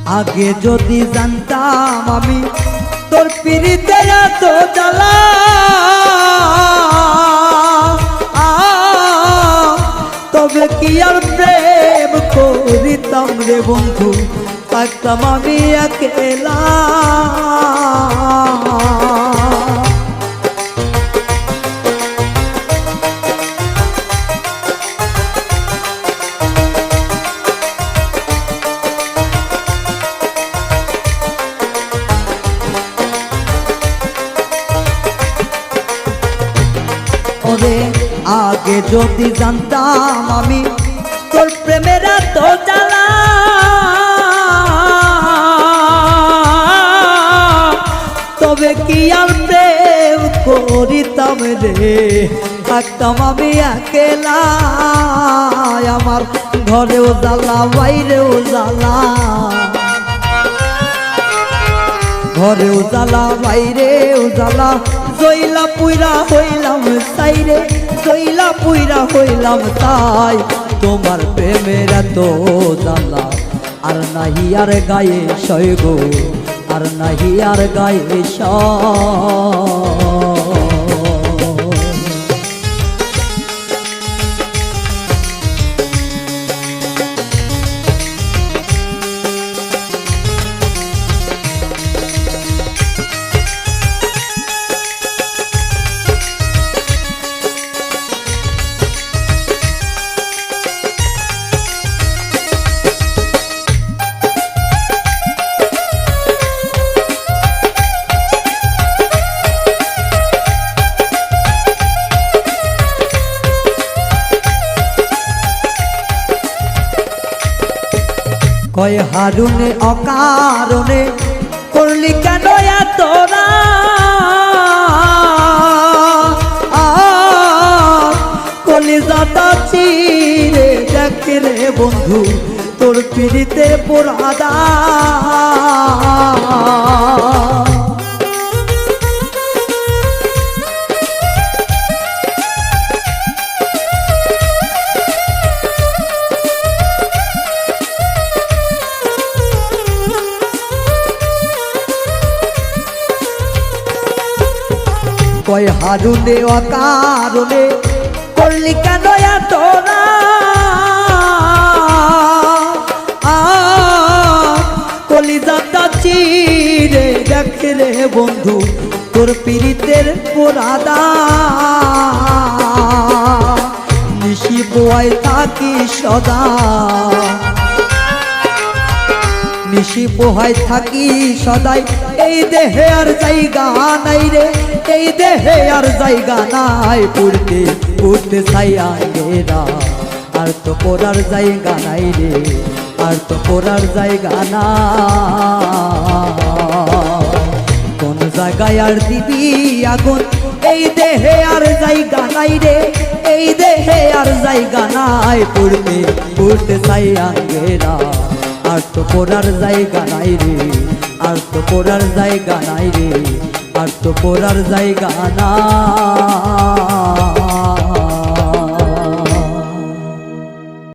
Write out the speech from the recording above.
আগে যদি জানতাম আমি তোর পিরিতে এত জ্বালা, তবে কি আর প্রেম করিতাম রে বন্ধু, থাকতাম আমি একেলা। আগে যদি জানতাম আমি তোর প্রেমের এত জ্বালা, তবে কি আর প্রেম করিতাম রে, থাকতাম আমি একেলা। আমার ঘরেও জ্বালা বাইরেও জ্বালা, ঘরেও জ্বালা বাইরেও জ্বালা, জইলা পুইরা হইলাম তাই রে, জইলা পুইরা হইলাম তাই। তোমার প্রেমের এত জ্বালা আর নাহি আর গায়ে সয় গো, আর নাহি আর গায়ে সয়। কয় হারুনে অকারণে করলি কেন তোরা, কলিজাটা চিরে দেখে রে বন্ধু তোর পিড়িতে পোড়াদা। কয় হারুনে অকারণে করলি কেন তোরা, কলিজাটা চিরে দেখে রে বন্ধু তোর পিরিতের পোড়াদা। নিশি পোয়াই থাকি সদা, নিশি পোহাই থাকি সদাই, এই দেহে আর জায়গা নাই রে, এই দেহে আর জায়গা নাই। পড়তে পড়তে ছাইয়া গেরা, আর তো পড়ার জায়গা নাই রে, আর তো পড়ার জায়গা না। কোন জায়গায় আর দিবি আগুন, এই দেহে আর জায়গা নাই রে, এই দেহে আর জায়গা নাই। পড়তে পড়তে ছাইয়া গেরা, আর তো পড়ার জায়গা নাই রে, আর তো পড়ার জায়গা নাই রে, আর তো পড়ার জায়গা না।